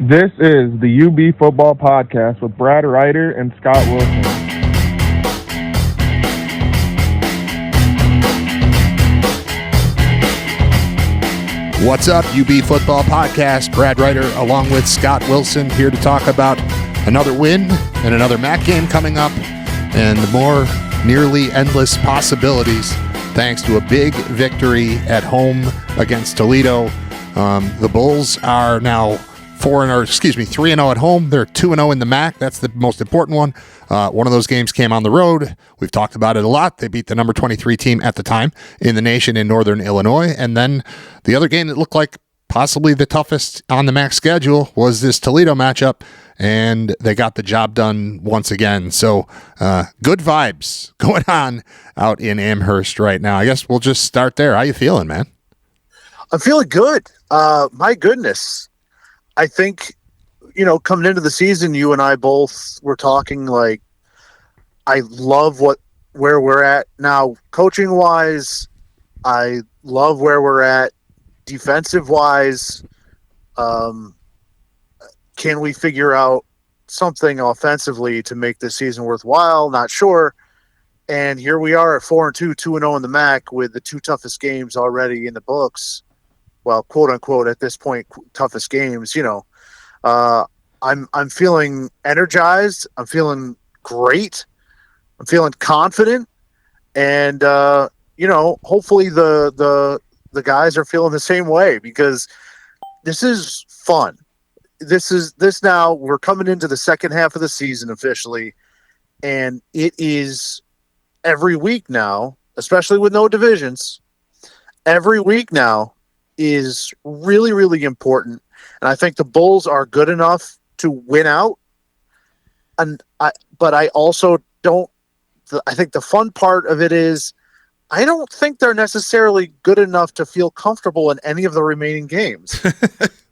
This is the UB Football Podcast with Brad Ryder and Scott Wilson. What's up, UB Football Podcast? Brad Ryder along with Scott Wilson here to talk about another win and another MAC game coming up and more nearly endless possibilities thanks to a big victory at home against Toledo. The Bulls are now 3-0 at home. They're 2-0 in the MAC. That's the most important one. One of those games came on the road. We've talked about it a lot. They beat the number 23 team at the time in the nation in Northern Illinois. And then the other game that looked like possibly the toughest on the MAC schedule was this Toledo matchup, and they got the job done once again. So good vibes going on out in Amherst right now. I guess we'll just start there. How you feeling, man? I'm feeling good. My goodness. I think, coming into the season, you and I both were talking like, I love where we're at now coaching wise. I love where we're at defensive wise. Can we figure out something offensively to make this season worthwhile? Not sure. And here we are at 4-2, 2-0 in the MAC with the two toughest games already in the books. Well, quote unquote, at this point, toughest games, I'm feeling energized. I'm feeling great. I'm feeling confident. And, hopefully the guys are feeling the same way because this is fun. This now we're coming into the second half of the season officially. And it is every week now, especially with no divisions, every week now is really, really important. And I think the Bulls are good enough to win out. But I also don't, I think the fun part of it is I don't think they're necessarily good enough to feel comfortable in any of the remaining games,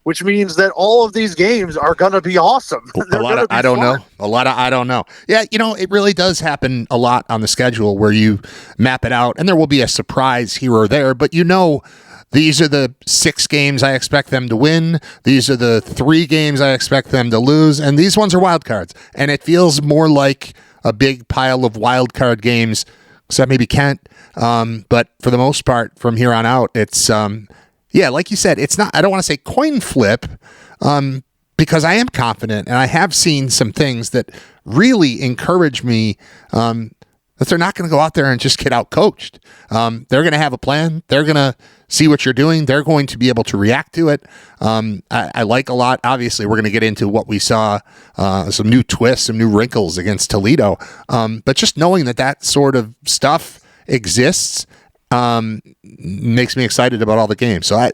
which means that all of these games are going to be awesome. A lot of I don't know. Yeah, it really does happen a lot on the schedule where you map it out and there will be a surprise here or there, but these are the 6 games I expect them to win. These are the 3 games I expect them to lose. And these ones are wild cards. And it feels more like a big pile of wild card games, except maybe Kent. But for the most part, from here on out, it's, like you said, it's not, I don't want to say coin flip, because I am confident and I have seen some things that really encourage me, that they're not going to go out there and just get out coached. They're going to have a plan. They're going to see what you're doing. They're going to be able to react to it. I like a lot. Obviously, we're going to get into what we saw, some new twists, some new wrinkles against Toledo. But just knowing that sort of stuff exists makes me excited about all the games. So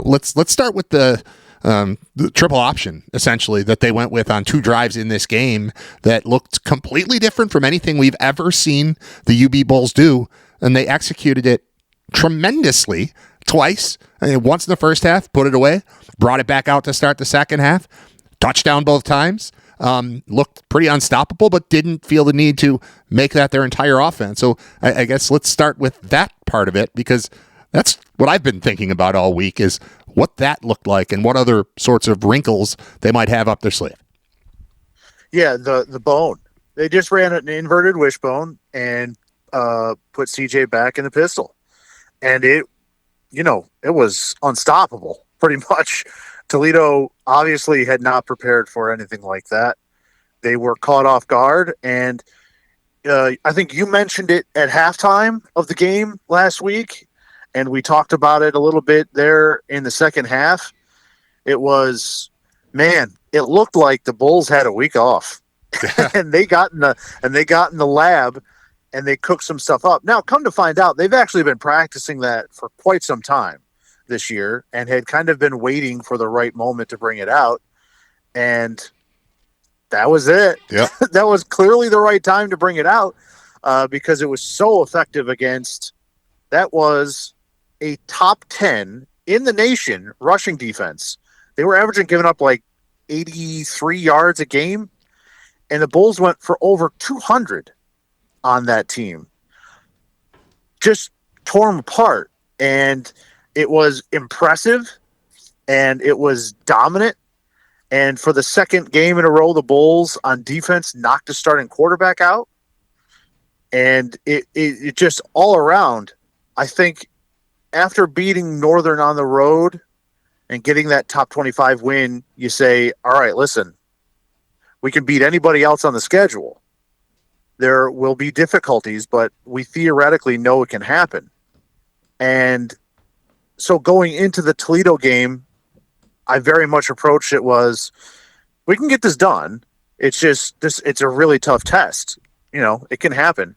let's start with the triple option, essentially, that they went with on 2 drives in this game that looked completely different from anything we've ever seen the UB Bulls do, and they executed it tremendously twice. Once in the first half, put it away, brought it back out to start the second half, touchdown both times, looked pretty unstoppable, but didn't feel the need to make that their entire offense. So I guess let's start with that part of it, because that's what I've been thinking about all week, is what that looked like and what other sorts of wrinkles they might have up their sleeve. Yeah, the bone. They just ran an inverted wishbone and put CJ back in the pistol. And it was unstoppable, pretty much. Toledo obviously had not prepared for anything like that. They were caught off guard. And I think you mentioned it at halftime of the game last week, and we talked about it a little bit there in the second half. It was, man, it looked like the Bulls had a week off. and they got in the lab and they cooked some stuff up. Now, come to find out, they've actually been practicing that for quite some time this year and had kind of been waiting for the right moment to bring it out. And that was it. Yep. That was clearly the right time to bring it out because it was so effective against, that was a top 10 in the nation rushing defense. They were averaging giving up like 83 yards a game, and the Bulls went for over 200 on that team. Just tore them apart. And it was impressive and it was dominant. And for the second game in a row, the Bulls on defense knocked the starting quarterback out. And it just all around, I think after beating Northern on the road and getting that top 25 win, you say, all right, listen, we can beat anybody else on the schedule. There will be difficulties, but we theoretically know it can happen. And so going into the Toledo game, I very much approached it was, we can get this done. It's just this. It's a really tough test. It can happen.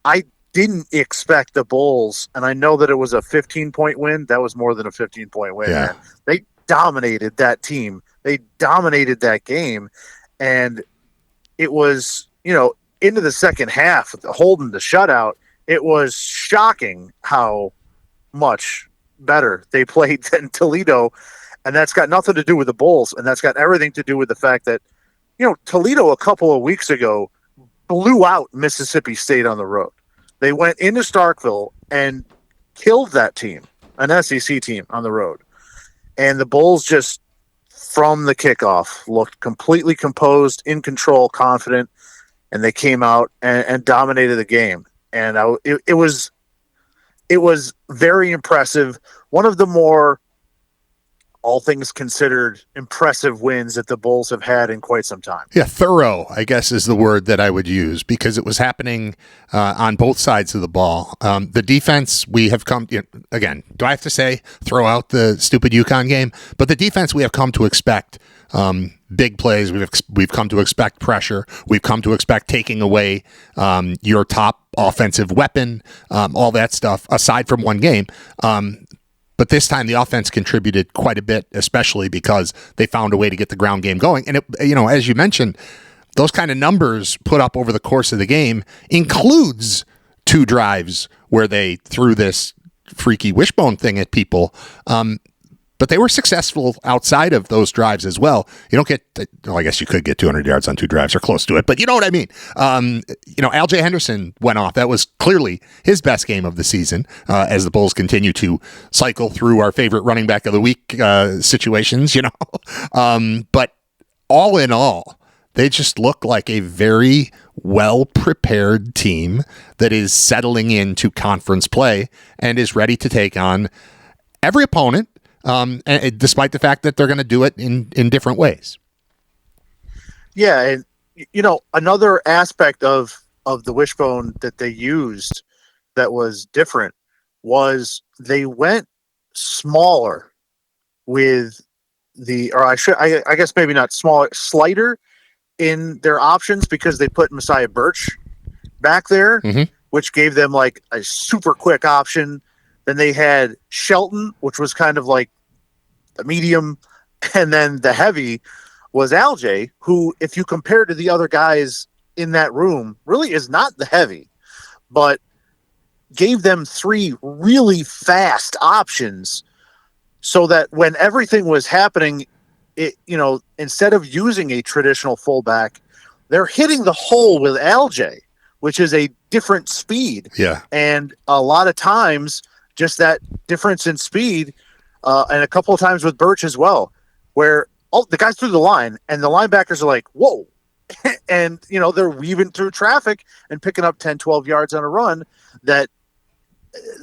I didn't expect the Bulls, and I know that it was a 15-point win. That was more than a 15-point win. Yeah. Man. They dominated that team. They dominated that game. And it was, into the second half, holding the shutout, it was shocking how much better they played than Toledo. And that's got nothing to do with the Bulls, and that's got everything to do with the fact that, Toledo a couple of weeks ago blew out Mississippi State on the road. They went into Starkville and killed that team, an SEC team on the road. And the Bulls just, from the kickoff, looked completely composed, in control, confident, and they came out and dominated the game. And it was very impressive. One of the more, all things considered, impressive wins that the Bulls have had in quite some time. Yeah, thorough, I guess, is the word that I would use, because it was happening on both sides of the ball. The defense, we have come, again, do I have to say, throw out the stupid UConn game? But the defense, we have come to expect big plays. We've come to expect pressure. We've come to expect taking away your top offensive weapon, all that stuff, aside from one game. But this time the offense contributed quite a bit, especially because they found a way to get the ground game going. And, as you mentioned, those kind of numbers put up over the course of the game includes 2 drives where they threw this freaky wishbone thing at people. But they were successful outside of those drives as well. You don't get, I guess you could get 200 yards on 2 drives or close to it, but you know what I mean. Al-J Henderson went off. That was clearly his best game of the season as the Bulls continue to cycle through our favorite running back of the week situations, But all in all, they just look like a very well-prepared team that is settling into conference play and is ready to take on every opponent. And despite the fact that they're going to do it in different ways. Yeah, and another aspect of the wishbone that they used that was different was they went smaller with I guess maybe not smaller, slighter in their options, because they put Messiah Birch back there, which gave them like a super quick option. Then they had Shelton, which was kind of like the medium, and then the heavy was Al-J, who, if you compare to the other guys in that room, really is not the heavy, but gave them 3 really fast options, so that when everything was happening, instead of using a traditional fullback, they're hitting the hole with Al-J, which is a different speed. Yeah. And a lot of times, just that difference in speed, and a couple of times with Birch as well, where the guy's through the line and the linebackers are like, whoa. And, they're weaving through traffic and picking up 10, 12 yards on a run that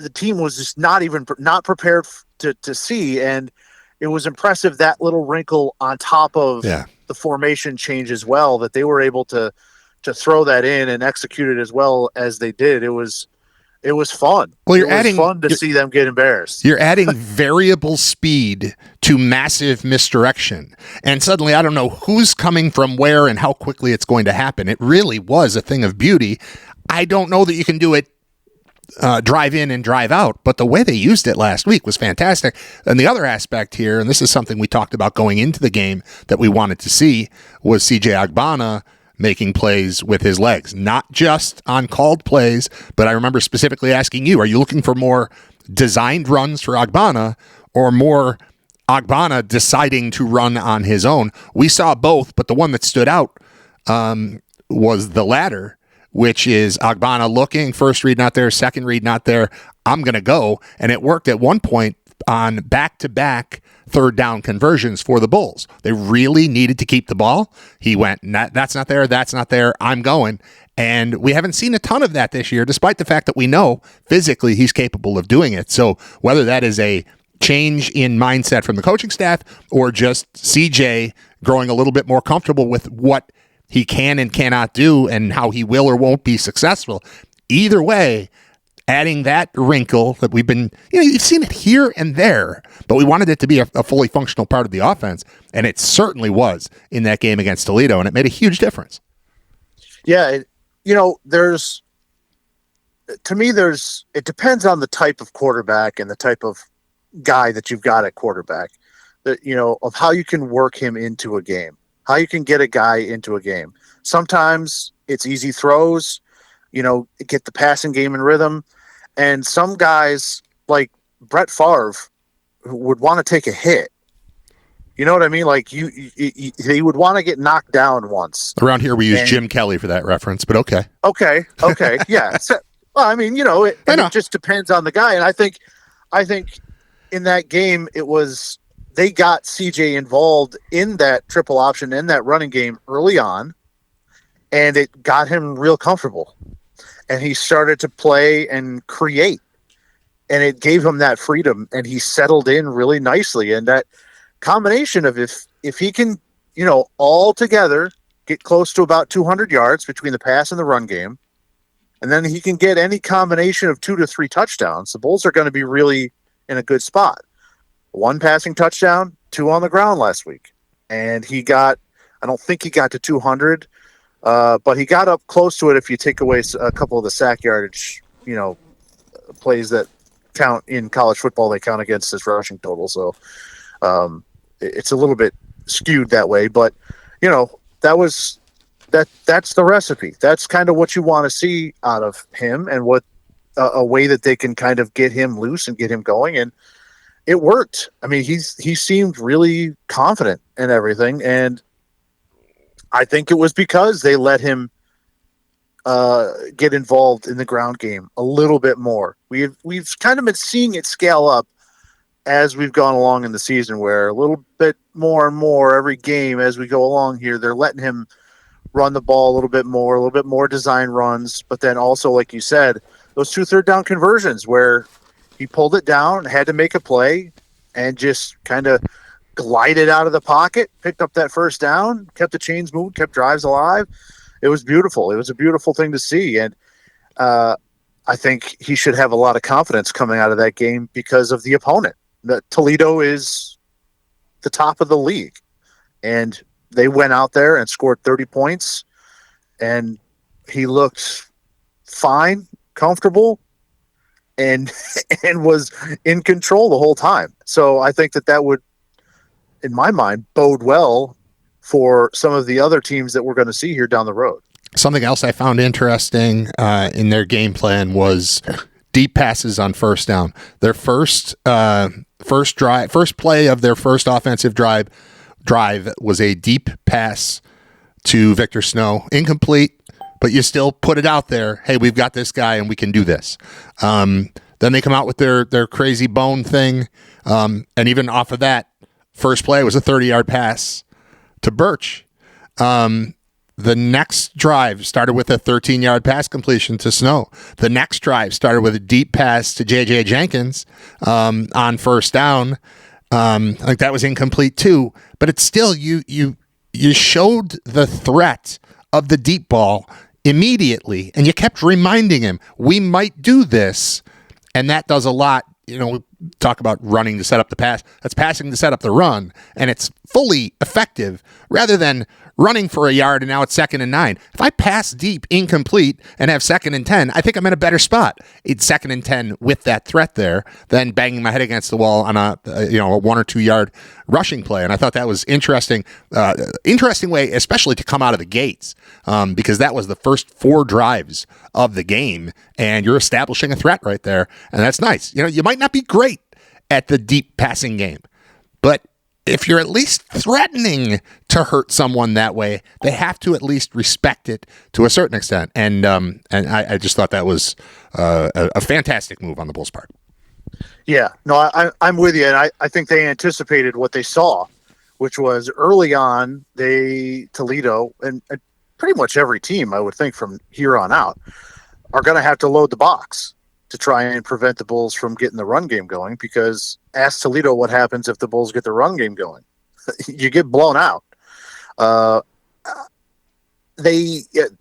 the team was just not prepared to see. And it was impressive, that little wrinkle on top of the formation change as well, that they were able to throw that in and execute it as well as they did. It was fun. Well, it was fun to see them get embarrassed. You're adding variable speed to massive misdirection. And suddenly, I don't know who's coming from where and how quickly it's going to happen. It really was a thing of beauty. I don't know that you can do it drive in and drive out, but the way they used it last week was fantastic. And the other aspect here, and this is something we talked about going into the game that we wanted to see, was CJ Agbana making plays with his legs, not just on called plays, but I remember specifically asking you, are you looking for more designed runs for Agbana or more Agbana deciding to run on his own? We saw both, but the one that stood out was the latter, which is Agbana looking, first read not there, second read not there, I'm going to go. And it worked at one point. on back-to-back third down conversions for the Bulls. They really needed to keep the ball. He went, that's not there, I'm going. And we haven't seen a ton of that this year, despite the fact that we know physically he's capable of doing it. So whether that is a change in mindset from the coaching staff or just CJ growing a little bit more comfortable with what he can and cannot do and how he will or won't be successful, either way, adding that wrinkle that we've been, you've seen it here and there, but we wanted it to be a fully functional part of the offense, and it certainly was in that game against Toledo, and it made a huge difference. Yeah, it depends on the type of quarterback and the type of guy that you've got at quarterback, of how you can work him into a game, how you can get a guy into a game. Sometimes it's easy throws, get the passing game in rhythm. And some guys like Brett Favre would want to take a hit. You know what I mean? Like he would want to get knocked down once. Around here, we use Jim Kelly for that reference, but okay. Okay. Yeah. So, well, I mean, it just depends on the guy. And I think in that game, they got CJ involved in that triple option, in that running game early on, and it got him real comfortable. And he started to play and create, and it gave him that freedom, and he settled in really nicely. And that combination of if he can, all together get close to about 200 yards between the pass and the run game, and then he can get any combination of 2 to 3 touchdowns, the Bulls are going to be really in a good spot. 1 passing touchdown, 2 on the ground last week. And I don't think he got to 200, but he got up close to it if you take away a couple of the sack yardage, plays that count in college football, they count against his rushing total. So it's a little bit skewed that way, but that's the recipe. That's kind of what you want to see out of him, and what a way that they can kind of get him loose and get him going. And it worked. I mean, he seemed really confident in everything, and I think it was because they let him get involved in the ground game a little bit more. We've kind of been seeing it scale up as we've gone along in the season, where a little bit more and more every game as we go along here, they're letting him run the ball a little bit more design runs, but then also, like you said, those 2 third down conversions where he pulled it down, had to make a play, and just kind of glided out of the pocket, picked up that first down, kept the chains moving, kept drives alive. It was beautiful. It was a beautiful thing to see. And I think he should have a lot of confidence coming out of that game because of the opponent. Toledo is the top of the league, and they went out there and scored 30 points, and he looked fine, comfortable, and was in control the whole time. So I think that would, in my mind, bode well for some of the other teams that we're going to see here down the road. Something else I found interesting in their game plan was deep passes on first down. Their first play of their first offensive drive was a deep pass to Victor Snow, incomplete, but you still put it out there. Hey, we've got this guy and we can do this. Then they come out with their crazy bone thing. And even off of that, first play was a 30-yard pass to Birch. The next drive started with a 13-yard pass completion to Snow. The next drive started with a deep pass to J.J. Jenkins on first down. I think that was incomplete too. But it's still, you showed the threat of the deep ball immediately, and you kept reminding him, we might do this, and that does a lot. We talk about running to set up the pass. That's passing to set up the run, and it's fully effective rather than running for a yard and now it's 2nd and 9. If I pass deep, incomplete, and have 2nd and 10, I think I'm in a better spot. It's 2nd and 10 with that threat there than banging my head against the wall on a 1 or 2 yard rushing play. And I thought that was interesting way, especially to come out of the gates, because that was the first 4 drives of the game, and you're establishing a threat right there, and that's nice. You might not be great at the deep passing game, but if you're at least threatening to hurt someone that way, they have to at least respect it to a certain extent. And I just thought that was a fantastic move on the Bulls' part. Yeah, no, I'm with you, and I think they anticipated what they saw, which was early on Toledo and pretty much every team I would think from here on out are going to have to load the box to try and prevent the Bulls from getting the run game going. Because ask Toledo what happens if the Bulls get the run game going, you get blown out. Uh,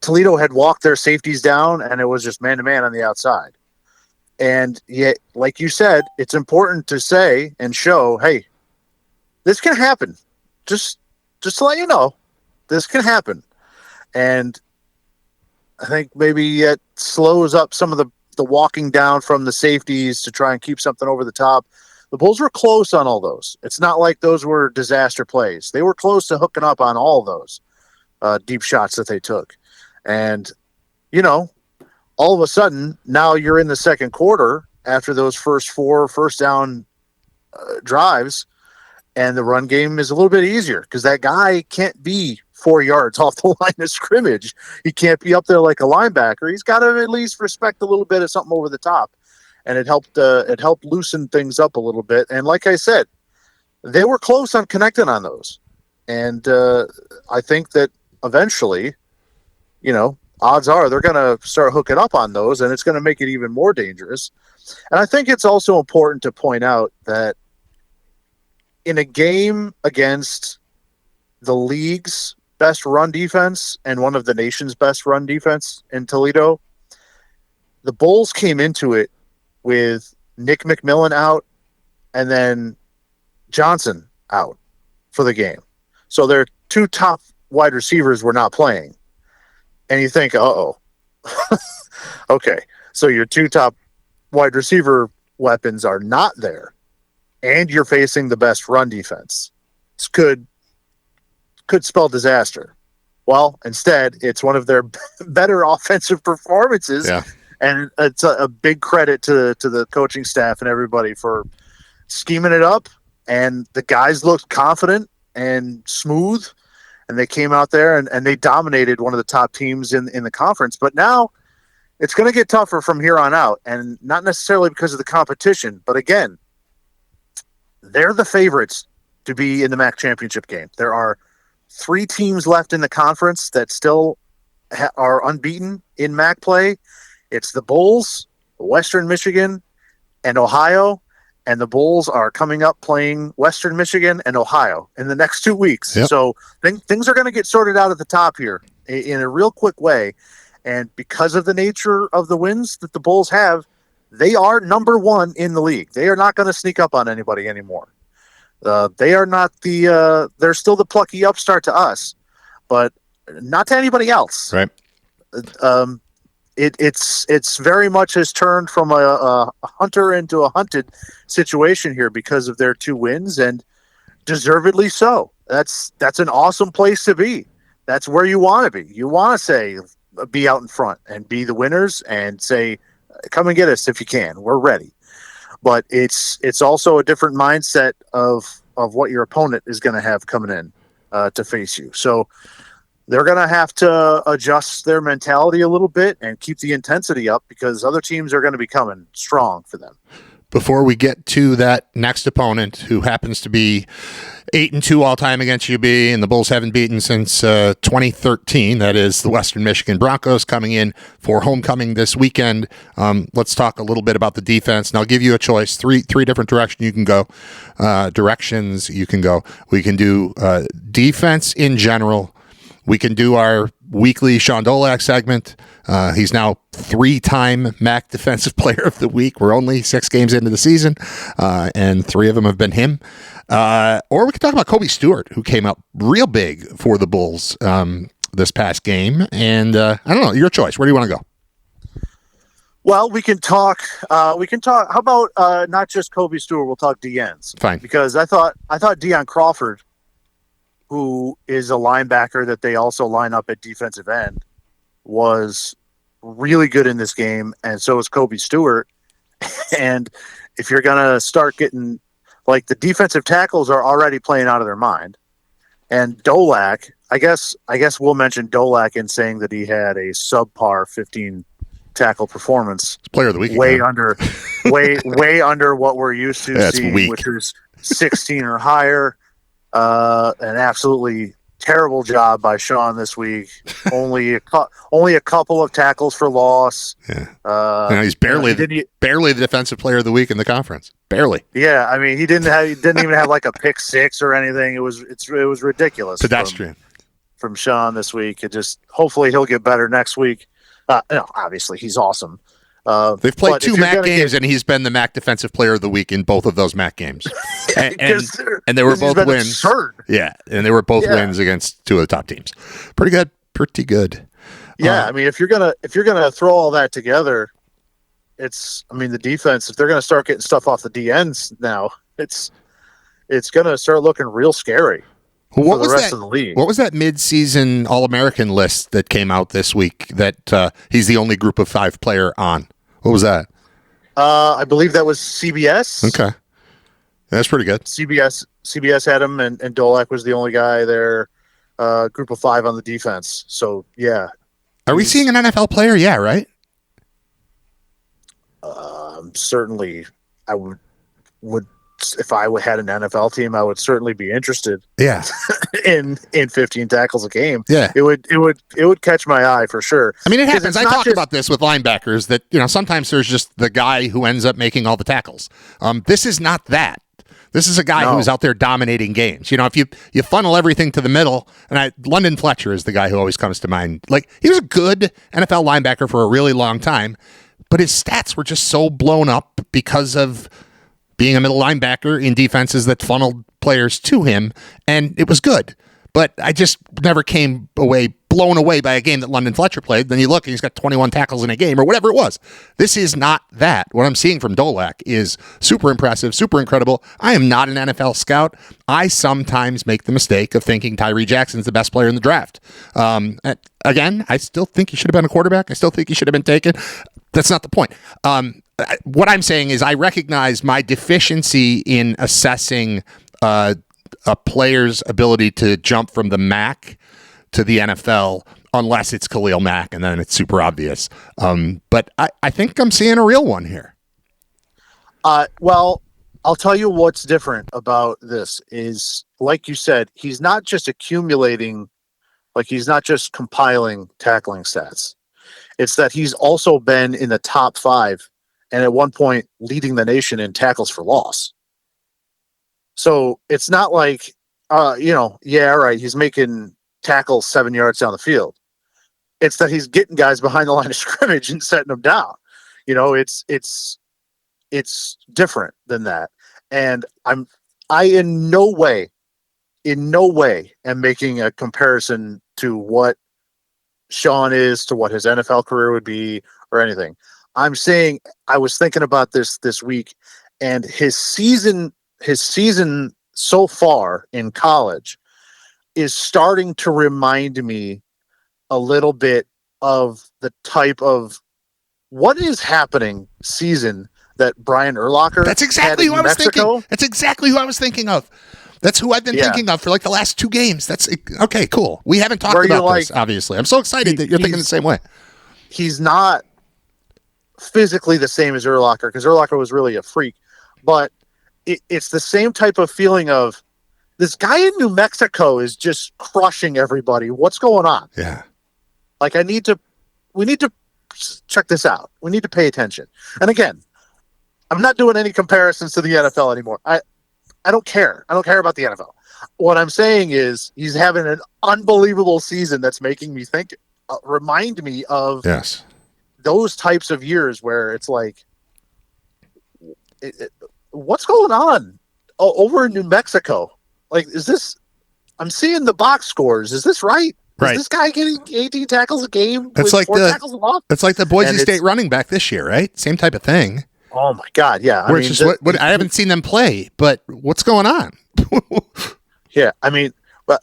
Toledo had walked their safeties down, and it was just man to man on the outside. And yet, like you said, it's important to say and show, hey, this can happen. Just to let you know, this can happen. And I think maybe it slows up some of the walking down from the safeties to try and keep something over the top. The Bulls were close on all those. It's not like those were disaster plays. They were close to hooking up on all of those deep shots that they took. And, all of a sudden, now you're in the second quarter after those first 4 first down drives, and the run game is a little bit easier because that guy can't be 4 yards off the line of scrimmage. He can't be up there like a linebacker. He's got to at least respect a little bit of something over the top, and it helped loosen things up a little bit. And like I said, they were close on connecting on those, and I think that eventually, odds are they're going to start hooking up on those, and it's going to make it even more dangerous. And I think it's also important to point out that in a game against the league's best run defense and one of the nation's best run defense in Toledo, the Bulls came into it with Nick McMillan out and then Johnson out for the game. So their 2 top wide receivers were not playing. And you think, uh-oh. Okay, so your 2 top wide receiver weapons are not there, and you're facing the best run defense. This could spell disaster. Well, instead, it's one of their better offensive performances, and it's a big credit to the coaching staff and everybody for scheming it up, and the guys looked confident and smooth, and they came out there and they dominated one of the top teams in the conference. But now it's going to get tougher from here on out, and not necessarily because of the competition, but again, they're the favorites to be in the MAC championship game. There are 3 teams left in the conference that still are unbeaten in MAC play. It's the Bulls, Western Michigan, and Ohio. And the Bulls are coming up playing Western Michigan and Ohio in the next 2 weeks. Yep. So things are going to get sorted out at the top here in a real quick way. And because of the nature of the wins that the Bulls have, they are number 1 in the league. They are not going to sneak up on anybody anymore. They are not they're still the plucky upstart to us, but not to anybody else. Right. It's very much has turned from a hunter into a hunted situation here because of their 2 wins, and deservedly so. That's an awesome place to be. That's where you want to be. You want to be out in front and be the winners and say, come and get us if you can. We're ready. But it's also a different mindset of what your opponent is going to have coming in to face you. So they're going to have to adjust their mentality a little bit and keep the intensity up because other teams are going to be coming strong for them. Before we get to that next opponent, who happens to be 8-2 all time against UB, and the Bulls haven't beaten since 2013. That is the Western Michigan Broncos coming in for homecoming this weekend. Let's talk a little bit about the defense, and I'll give you a choice. Three different directions you can go. We can do defense in general. We can do our weekly Sean Dolak segment. He's now 3-time MAC Defensive Player of the Week. We're only 6 games into the season, and 3 of them have been him. Or we can talk about Kobe Stewart, who came up real big for the Bulls this past game. And I don't know, your choice. Where do you want to go? Well, we can talk. How about not just Kobe Stewart? We'll talk DNs. Fine. Because I thought Deion Crawford, who is a linebacker that they also line up at defensive end, was really good in this game, and so is Kobe Stewart. And if you're going to start getting, like, the defensive tackles are already playing out of their mind. And Dolak, I guess we'll mention Dolak in saying that he had a subpar 15 tackle performance. It's player of the week. Way again. under, way under what we're used to seeing, weak. which is 16 or higher. An absolutely terrible job by Sean this week. Only a couple of tackles for loss. Yeah. He's barely the defensive player of the week in the conference. Barely. Yeah, I mean he didn't even have like a pick six or anything. It was ridiculous. Pedestrian from Sean this week. It just hopefully he'll get better next week. Obviously he's awesome. They've played 2 MAC games, and he's been the MAC Defensive Player of the Week in both of those MAC games. And they were both wins. Absurd. Yeah, and they were both wins against 2 of the top teams. Pretty good. Yeah, I mean, if you're gonna throw all that together, the defense. If they're gonna start getting stuff off the DNs now, it's gonna start looking real scary. What was the rest of the league. What was that mid-season All-American list that came out this week that he's the only Group of 5 player on? What was that? I believe that was CBS. Okay. That's pretty good. CBS had him, and Dolak was the only guy there, Group of 5 on the defense. So, yeah. Are we seeing an NFL player? Yeah, right? Certainly, I would if I had an NFL team, I would certainly be interested. Yeah, in 15 tackles a game. Yeah, it would catch my eye for sure. I mean, it happens. I talk about this with linebackers that sometimes there's just the guy who ends up making all the tackles. This is not that. This is a guy who's out there dominating games. If you funnel everything to the middle, and London Fletcher is the guy who always comes to mind. Like, he was a good NFL linebacker for a really long time, but his stats were just so blown up because of being a middle linebacker in defenses that funneled players to him, and it was good. But I just never came away blown away by a game that London Fletcher played. Then you look, and he's got 21 tackles in a game, or whatever it was. This is not that. What I'm seeing from Dolak is super impressive, super incredible. I am not an NFL scout. I sometimes make the mistake of thinking Tyree Jackson's the best player in the draft. Again, I still think he should have been a quarterback. I still think he should have been taken. That's not the point. What I'm saying is I recognize my deficiency in assessing a player's ability to jump from the MAC to the NFL, unless it's Khalil Mack, and then it's super obvious. But I think I'm seeing a real one here. Well, I'll tell you what's different about this is, like you said, he's not just accumulating, like he's not just compiling tackling stats. It's that he's also been in the top 5 and at one point leading the nation in tackles for loss. So it's not like, he's making tackles 7 yards down the field. It's that he's getting guys behind the line of scrimmage and setting them down. It's different than that. And I in no way am making a comparison to what Sean is to what his NFL career would be or anything. I'm saying I was thinking about this week, and his season so far in college is starting to remind me a little bit of the type of what is happening season that Brian Urlacher. That's exactly who I was thinking. That's exactly who I was thinking of. That's who I've been thinking of for like the last 2 games. That's okay, cool. We haven't talked about this, obviously. I'm so excited that you're thinking the same way. He's not physically the same as Urlacher, because Urlacher was really a freak, but it's the same type of feeling of this guy in New Mexico is just crushing everybody. What's going on? Yeah. Like we need to check this out. We need to pay attention. And again, I'm not doing any comparisons to the NFL anymore. I don't care. I don't care about the NFL. What I'm saying is he's having an unbelievable season that's making me think, remind me of those types of years where it's like, what's going on over in New Mexico? Like, I'm seeing the box scores. Is this right? Is this guy getting 18 tackles a game? It's like tackles a lot? It's like the Boise State running back this year, right? Same type of thing. Oh my God. Yeah. I haven't seen them play, but what's going on? Yeah. I mean, but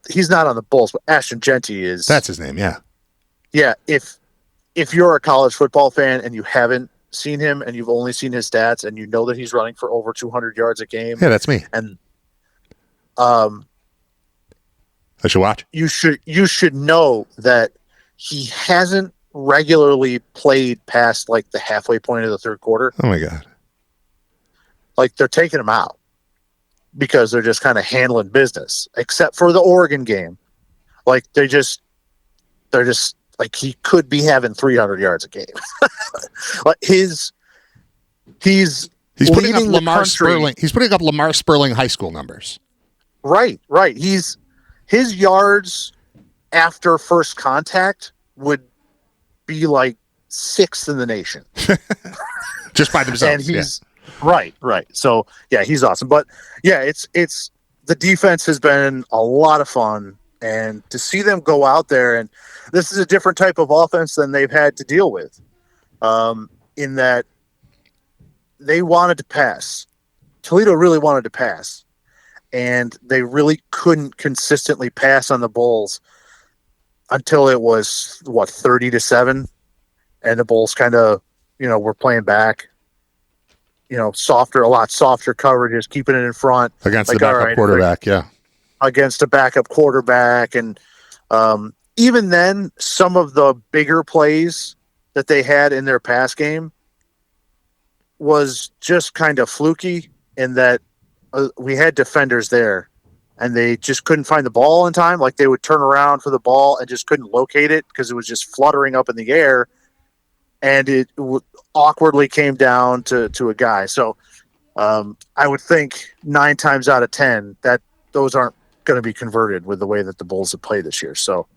he's not on the Bulls, but Ashton Genty is. That's his name. Yeah. Yeah. If you're a college football fan and you haven't seen him and you've only seen his stats and you know that he's running for over 200 yards a game. Yeah, that's me. And I should watch. You should know that he hasn't regularly played past like the halfway point of the third quarter. Oh my God. Like they're taking him out because they're just kind of handling business, except for the Oregon game. Like they're just like he could be having 300 yards a game. Like he's putting up leading Lamar the country. Sperling. He's putting up Lamar Sperling high school numbers. Right. His yards after first contact would be like 6th in the nation. Just by themselves. And he's right. So yeah, he's awesome. But yeah, it's the defense has been a lot of fun, and to see them go out there, and this is a different type of offense than they've had to deal with. In that they wanted to pass. Toledo really wanted to pass. And they really couldn't consistently pass on the Bulls until it was 30-7, and the Bulls kind of, were playing back, a lot softer coverages, keeping it in front against the backup quarterback. Yeah, against a backup quarterback, and even then, some of the bigger plays that they had in their pass game was just kind of fluky in that. We had defenders there, and they just couldn't find the ball in time. Like they would turn around for the ball and just couldn't locate it because it was just fluttering up in the air, and it awkwardly came down to a guy. So I would think 9 times out of 10 that those aren't going to be converted with the way that the Bulls have played this year. So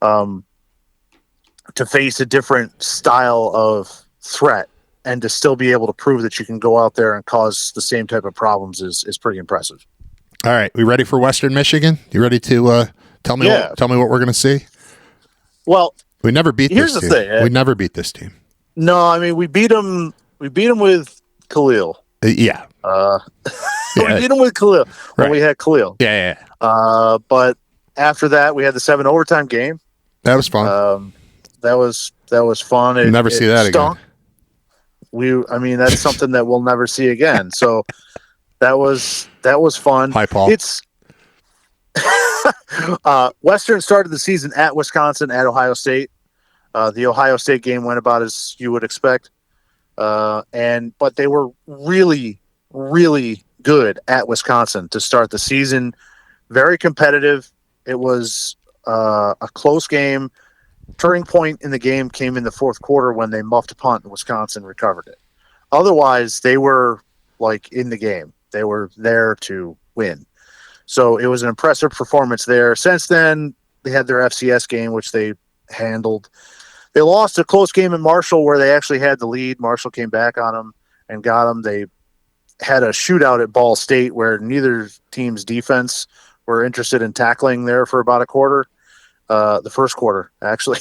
to face a different style of threat and to still be able to prove that you can go out there and cause the same type of problems is pretty impressive. All right, we ready for Western Michigan? You ready to tell me what we're going to see? Well, we never beat this team. Here's the thing. We never beat this team. No, I mean we beat them. We beat them with Khalil. Yeah. We beat them with Khalil when we had Khalil. Yeah. But after that, we had the 7 overtime game. That was fun. That was fun. We'll never see that stunk. again. That's something that we'll never see again. So that was fun. Hi, Paul. It's Western started the season at Wisconsin, at Ohio State. The Ohio State game went about as you would expect. But they were really, really good at Wisconsin to start the season. Very competitive. It was a close game. Turning point in the game came in the fourth quarter when they muffed a punt and Wisconsin recovered it. Otherwise, they were like in the game. They were there to win. So it was an impressive performance there. Since then, they had their FCS game, which they handled. They lost a close game in Marshall where they actually had the lead. Marshall came back on them and got them. They had a shootout at Ball State where neither team's defense were interested in tackling there for about a quarter. The first quarter, actually.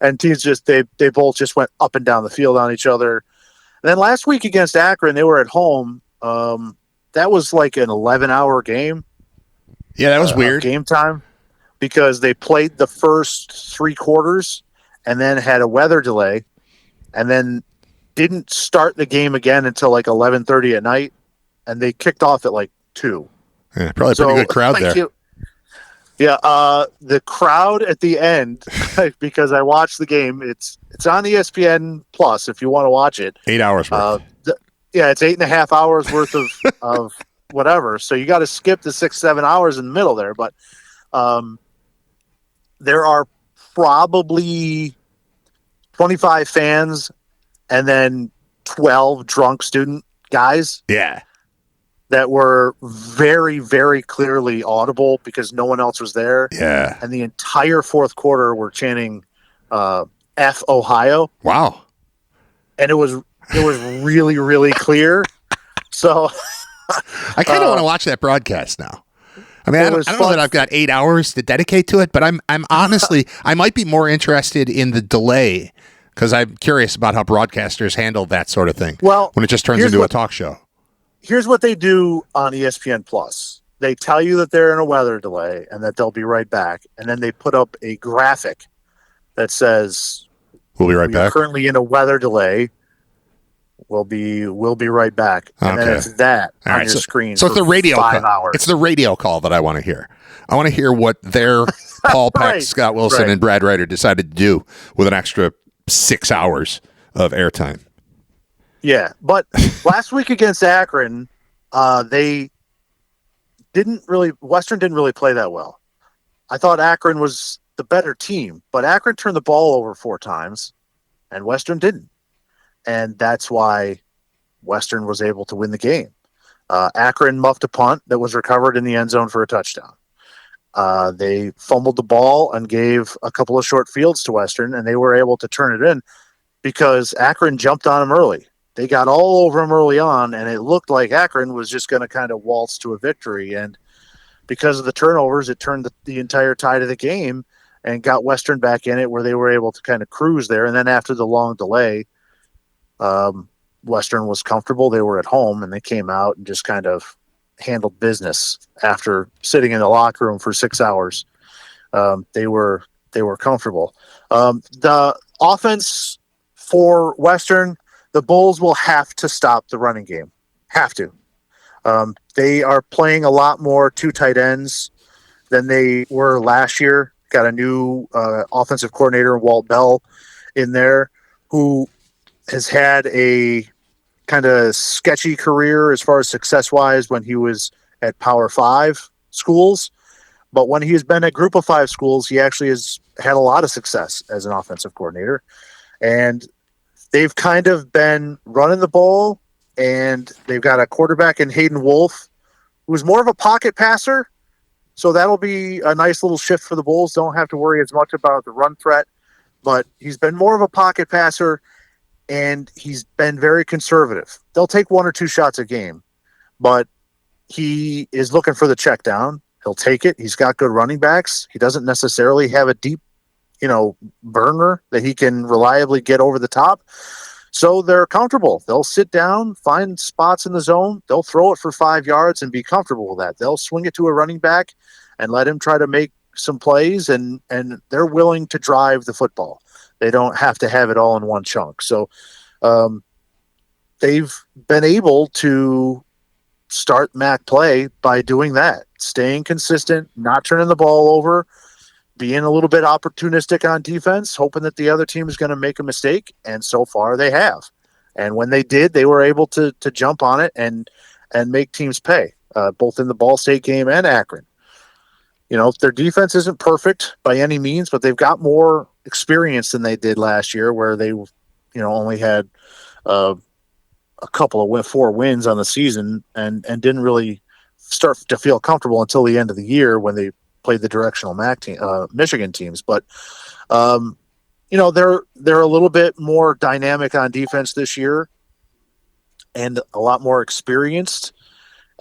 And teams they both just went up and down the field on each other. And then last week against Akron, they were at home. That was like an 11-hour game. Yeah, that was weird. Game time, because they played the first 3 quarters and then had a weather delay and then didn't start the game again until like 11:30 at night. And they kicked off at like 2. Yeah, probably a pretty good crowd there. Yeah, the crowd at the end, because I watched the game. It's on ESPN Plus if you want to watch it. 8 hours worth. It's 8.5 hours worth of whatever. So you got to skip the 6-7 hours in the middle there. But there are probably 25 fans and then 12 drunk student guys. Yeah. That were very, very clearly audible because no one else was there. Yeah. And the entire fourth quarter were chanting F Ohio. Wow. And it was really, really clear. So I kind of want to watch that broadcast now. I mean, I don't know that I've got 8 hours to dedicate to it, but I'm honestly, I might be more interested in the delay because I'm curious about how broadcasters handle that sort of thing. Well, when it just turns into a talk show. Here's what they do on ESPN Plus. They tell you that they're in a weather delay and that they'll be right back. And then they put up a graphic that says, we'll be right back. Currently in a weather delay. We'll be right back. And then it's that on your screen. So it's the radio 5 call. hours. It's the radio call that I want to hear. I want to hear what their Paul Peck, Right. Scott Wilson, Right. and Brad Ryder decided to do with an extra 6 hours of airtime. Yeah, but last week against Akron, they Western didn't really play that well. I thought Akron was the better team, but Akron turned the ball over 4 times and Western didn't. And that's why Western was able to win the game. Akron muffed a punt that was recovered in the end zone for a touchdown. They fumbled the ball and gave a couple of short fields to Western, and they were able to turn it in because Akron jumped on them early. They got all over them early on, and it looked like Akron was just going to kind of waltz to a victory. And because of the turnovers, it turned the entire tide of the game and got Western back in it where they were able to kind of cruise there. And then after the long delay, Western was comfortable. They were at home, and they came out and just kind of handled business after sitting in the locker room for 6 hours. They were comfortable. The offense for Western, the Bulls will have to stop the running game. Have to. They are playing a lot more 2 tight ends than they were last year. Got a new offensive coordinator, Walt Bell, in there, who has had a kind of sketchy career as far as success-wise when he was at Power 5 schools. But when he's been at Group of 5 schools, he actually has had a lot of success as an offensive coordinator. And they've kind of been running the ball, and they've got a quarterback in Hayden Wolf, who's more of a pocket passer. So that'll be a nice little shift for the Bulls. Don't have to worry as much about the run threat. But he's been more of a pocket passer, and he's been very conservative. They'll take 1 or 2 shots a game, but he is looking for the check down. He'll take it. He's got good running backs. He doesn't necessarily have a deep, burner that he can reliably get over the top. So they're comfortable. They'll sit down, find spots in the zone. They'll throw it for 5 yards and be comfortable with that. They'll swing it to a running back and let him try to make some plays, and they're willing to drive the football. They don't have to have it all in one chunk. So they've been able to start MAC play by doing that, staying consistent, not turning the ball over, being a little bit opportunistic on defense, hoping that the other team is going to make a mistake. And so far they have. And when they did, they were able to jump on it and make teams pay, both in the Ball State game and Akron. Their defense isn't perfect by any means, but they've got more experience than they did last year, where they, only had a couple of 4 wins on the season and didn't really start to feel comfortable until the end of the year when they played the directional MAC team, Michigan teams. But they're a little bit more dynamic on defense this year and a lot more experienced,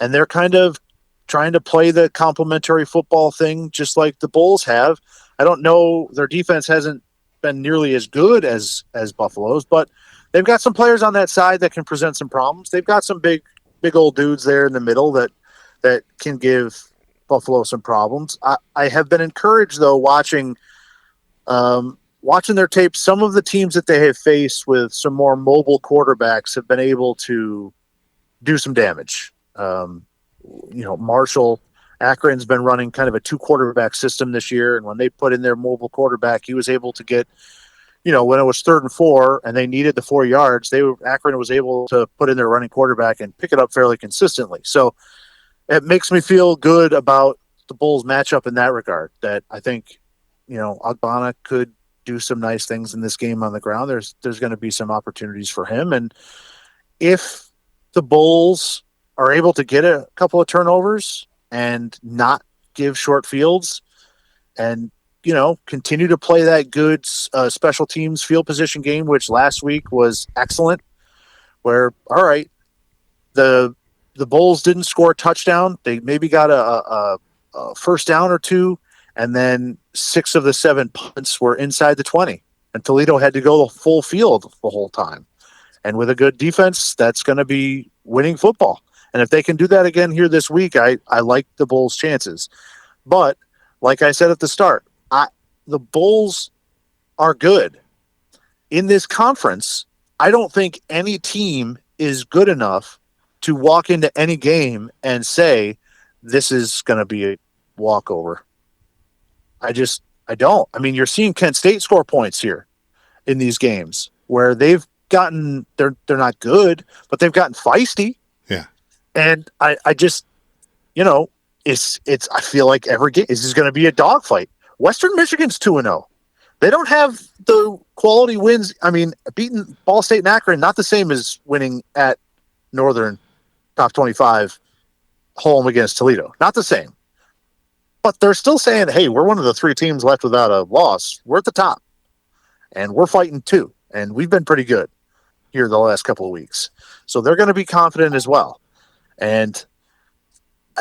and they're kind of trying to play the complementary football thing just like the Bulls have. I don't know, their defense hasn't been nearly as good as Buffalo's, but they've got some players on that side that can present some problems. They've got some big old dudes there in the middle that can give Buffalo some problems. I have been encouraged, though, watching their tape. Some of the teams that they have faced with some more mobile quarterbacks have been able to do some damage. Marshall, Akron's been running kind of a 2 quarterback system this year, and when they put in their mobile quarterback, he was able to get, when it was 3rd and 4 and they needed the 4 yards, Akron was able to put in their running quarterback and pick it up fairly consistently. So it makes me feel good about the Bulls matchup in that regard, that I think, Agbana could do some nice things in this game on the ground. There's going to be some opportunities for him. And if the Bulls are able to get a couple of turnovers and not give short fields and, continue to play that good special teams field position game, which last week was excellent, where, all right, the Bulls didn't score a touchdown. They maybe got a first down or 2, and then 6 of the 7 punts were inside the 20, and Toledo had to go the full field the whole time. And with a good defense, that's going to be winning football. And if they can do that again here this week, I like the Bulls' chances. But like I said at the start, the Bulls are good. In this conference, I don't think any team is good enough to walk into any game and say, this is going to be a walkover. I don't. I mean, you're seeing Kent State score points here. in these games where they're not good, but they've gotten feisty. Yeah. And I just, I feel like every game is going to be a dogfight. Western Michigan's 2-0. They don't have the quality wins. I mean, beating Ball State and Akron, not the same as winning at Northern top 25 home against Toledo. Not the same. But they're still saying, hey, we're one of the 3 teams left without a loss. We're at the top. And we're fighting too. And we've been pretty good here the last couple of weeks. So they're going to be confident as well. And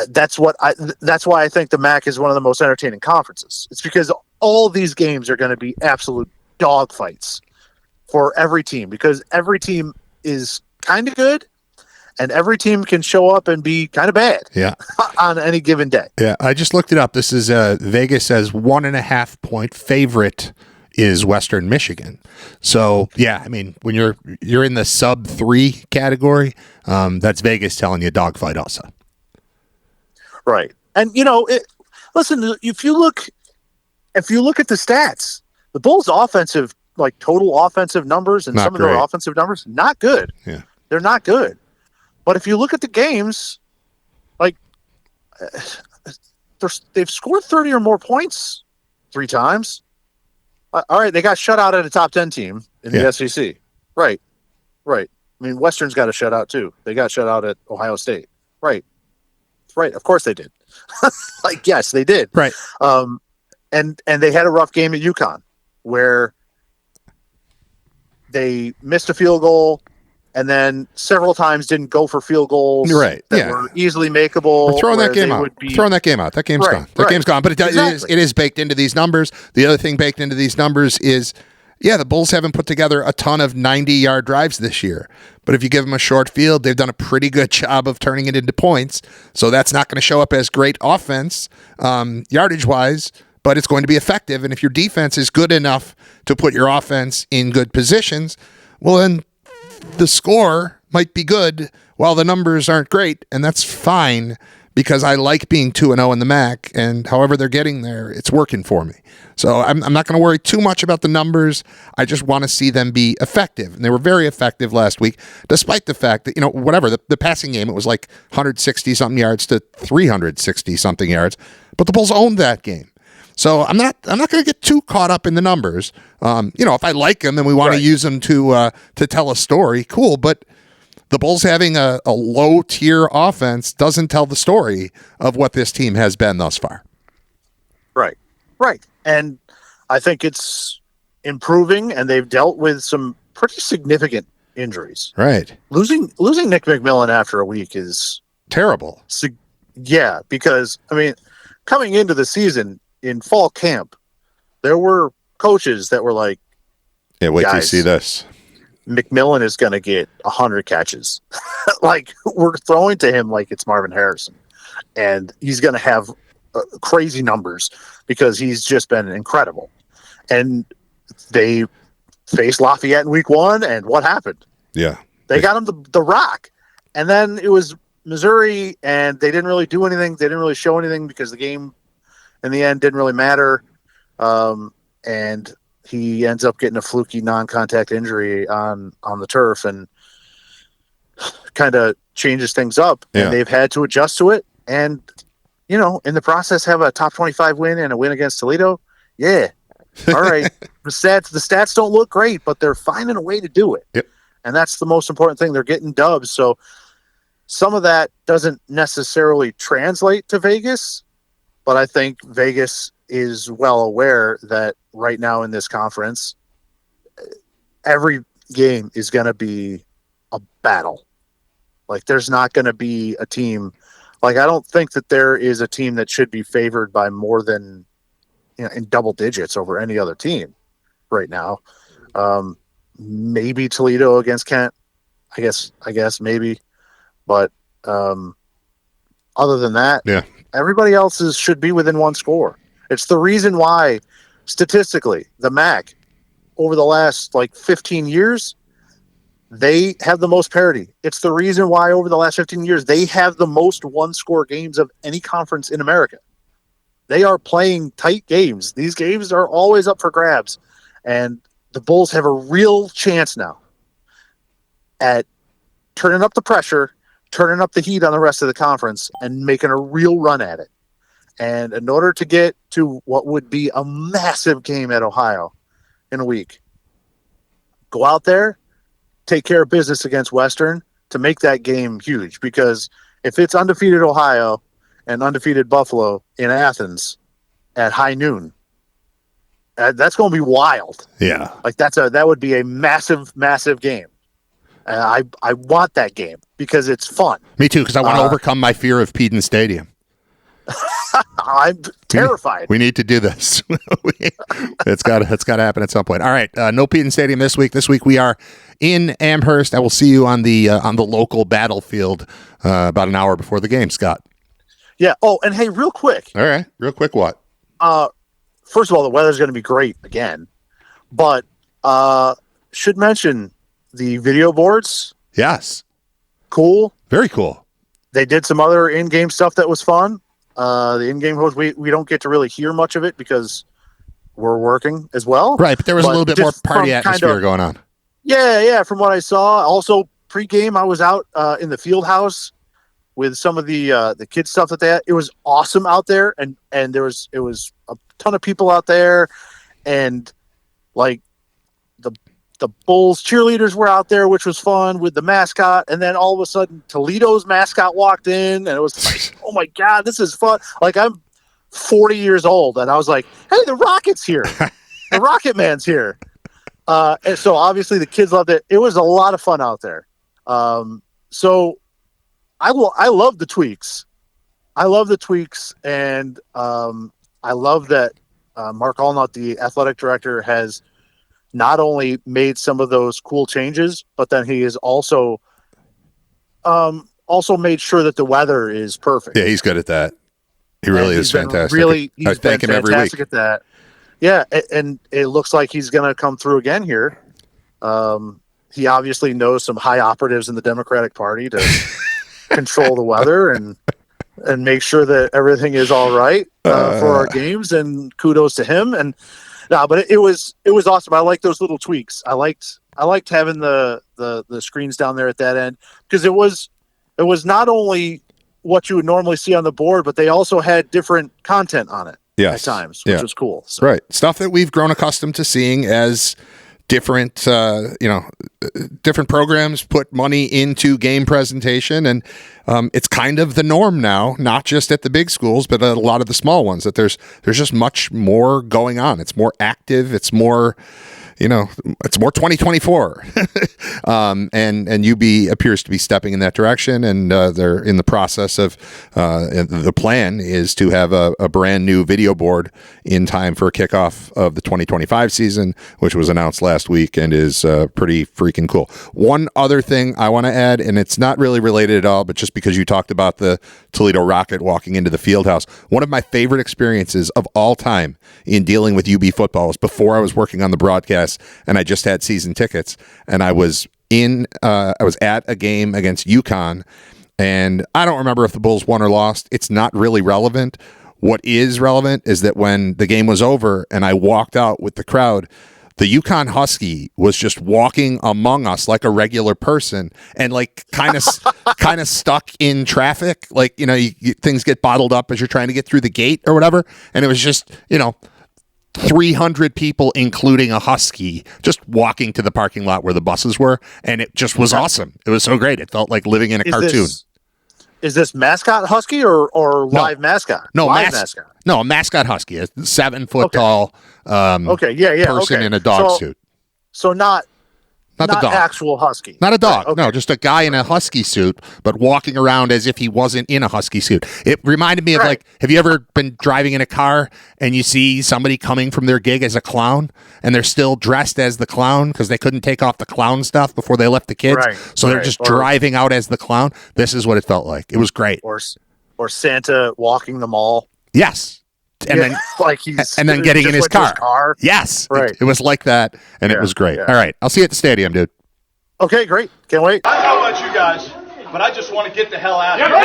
that's why I think the MAC is one of the most entertaining conferences. It's because all these games are going to be absolute dogfights for every team, because every team is kind of good and every team can show up and be kind of bad on any given day. Yeah, I just looked it up. This is Vegas says 1.5 point favorite is Western Michigan. So yeah, I mean, when you're in the sub 3 category, that's Vegas telling you dogfight also. Right. And listen, if you look at the stats, the Bulls' offensive, like total offensive numbers and Not some great. of their offensive numbers, not good. Yeah. They're not good. But if you look at the games, like they've scored 30 or more points 3 times. All right, they got shut out at a top 10 team in the SEC. Right. I mean, Western's got a shutout too. They got shut out at Ohio State. Right. Of course they did. Yes, they did. Right. And they had a rough game at UConn where they missed a field goal and then several times didn't go for field goals that were easily makeable. We're throwing that game out. Throwing that game out. That game's gone. That game's gone. But it is baked into these numbers. The other thing baked into these numbers is, the Bulls haven't put together a ton of 90-yard drives this year. But if you give them a short field, they've done a pretty good job of turning it into points. So that's not going to show up as great offense, yardage-wise, but it's going to be effective. And if your defense is good enough to put your offense in good positions, well, then the score might be good while the numbers aren't great, and that's fine because I like being 2-0 in the MAC, and however they're getting there, it's working for me. So I'm not going to worry too much about the numbers. I just want to see them be effective, and they were very effective last week, despite the fact that, the passing game, it was like 160-something yards to 360-something yards, but the Bulls owned that game. So I'm not going to get too caught up in the numbers. If I like them and we want to use them to tell a story, cool. But the Bulls having a low tier offense doesn't tell the story of what this team has been thus far. Right. And I think it's improving, and they've dealt with some pretty significant injuries. Right. Losing Nick McMillan after a week is terrible. Yeah, because coming into the season, in fall camp, there were coaches that were like, "Yeah, wait till you see this. McMillan is going to get 100 catches. Like, we're throwing to him like it's Marvin Harrison, and he's going to have crazy numbers because he's just been incredible." And they faced Lafayette in week 1, and what happened? Yeah, they got him the rock, and then it was Missouri, and they didn't really do anything. They didn't really show anything because the game in the end didn't really matter, and he ends up getting a fluky non-contact injury on the turf and kind of changes things up. And they've had to adjust to it, and in the process have a top 25 win and a win against Toledo. All right. The stats don't look great, but they're finding a way to do it. Yep. And that's the most important thing. They're getting dubs. So some of that doesn't necessarily translate to Vegas, but I think Vegas is well aware that right now in this conference, every game is going to be a battle. Like, there's not going to be a team. Like, I don't think that there is a team that should be favored by more than, in double digits over any other team right now. Maybe Toledo against Kent. I guess maybe. But other than that, everybody else's should be within one score. It's the reason why, statistically, the MAC, over the last 15 years, they have the most parity. It's the reason why over the last 15 years, they have the most one-score games of any conference in America. They are playing tight games. These games are always up for grabs. And the Bulls have a real chance now at turning up the pressure, turning up the heat on the rest of the conference, and making a real run at it. And in order to get to what would be a massive game at Ohio in a week, go out there, take care of business against Western to make that game huge. Because if it's undefeated Ohio and undefeated Buffalo in Athens at high noon, that's going to be wild. Yeah. Like that would be a massive, massive game. I want that game because it's fun. Me too, because I want to overcome my fear of Peden Stadium. I'm terrified. We need to do this. It's got to happen at some point. All right, no Peden Stadium this week. This week we are in Amherst. I will see you on the local battlefield about an hour before the game, Scott. Yeah. Oh, and hey, real quick. All right, real quick. What? First of all, the weather's going to be great again, but should mention the video boards. Yes. Cool. Very cool. They did some other in-game stuff that was fun. The in-game host, we don't get to really hear much of it because we're working as well. Right, but there was a little bit more party atmosphere going on. Yeah. From what I saw, also pre-game, I was out in the field house with some of the kids stuff that they had. It was awesome out there, and it was a ton of people out there, and like the Bulls cheerleaders were out there, which was fun with the mascot. And then all of a sudden Toledo's mascot walked in, and it was like, oh my God, this is fun. Like, I'm 40 years old, and I was like, hey, the Rocket's here. The Rocket Man's here. And so obviously the kids loved it. It was a lot of fun out there. So I love the tweaks. I love the tweaks. And I love that Mark Allnut, the athletic director, has not only made some of those cool changes, but then he has also made sure that the weather is perfect. Yeah, he's good at that. He really is fantastic. He's been fantastic at that. Yeah, and it looks like he's going to come through again here. He obviously knows some high operatives in the Democratic Party to control the weather and make sure that everything is all right for our games. And kudos to him. And but it was awesome. I like those little tweaks. I liked having the screens down there at that end, because it was not only what you would normally see on the board, but they also had different content on it at times, which was cool. So. Right. Stuff that we've grown accustomed to seeing as different programs put money into game presentation, and it's kind of the norm now, not just at the big schools, but at a lot of the small ones, that there's just much more going on. It's more active. It's more, it's more 2024. And UB appears to be stepping in that direction, and they're in the process of the plan is to have a brand new video board in time for kickoff of the 2025 season, which was announced last week and is pretty freaking cool. One other thing I want to add, and it's not really related at all, but just because you talked about the Toledo Rocket walking into the field house, one of my favorite experiences of all time in dealing with UB football was before I was working on the broadcast and I just had season tickets, and I was at a game against UConn, and I don't remember if the Bulls won or lost. It's not really relevant. What is relevant is that when the game was over and I walked out with the crowd, the UConn Husky was just walking among us like a regular person, and like kind of stuck in traffic. Like, things get bottled up as you're trying to get through the gate or whatever. And it was just, 300 people, including a Husky, just walking to the parking lot where the buses were. And it just was awesome. It was so great. It felt like living in a cartoon. Is this mascot Husky or live mascot? No, mascot. No, a mascot Husky, a 7-foot tall person in a dog suit. So not the dog. Actual Husky. Not a dog. Right, okay. No, just a guy in a Husky suit, but walking around as if he wasn't in a Husky suit. It reminded me of have you ever been driving in a car and you see somebody coming from their gig as a clown and they're still dressed as the clown because they couldn't take off the clown stuff before they left the kids? Right, so they're just driving out as the clown. This is what it felt like. It was great. Or Santa walking the mall. Yes. And then getting in his car. Yes. Right. It was like that, and it was great. Yeah. All right. I'll see you at the stadium, dude. Okay, great. Can't wait. I don't know about you guys, but I just want to get the hell out of here.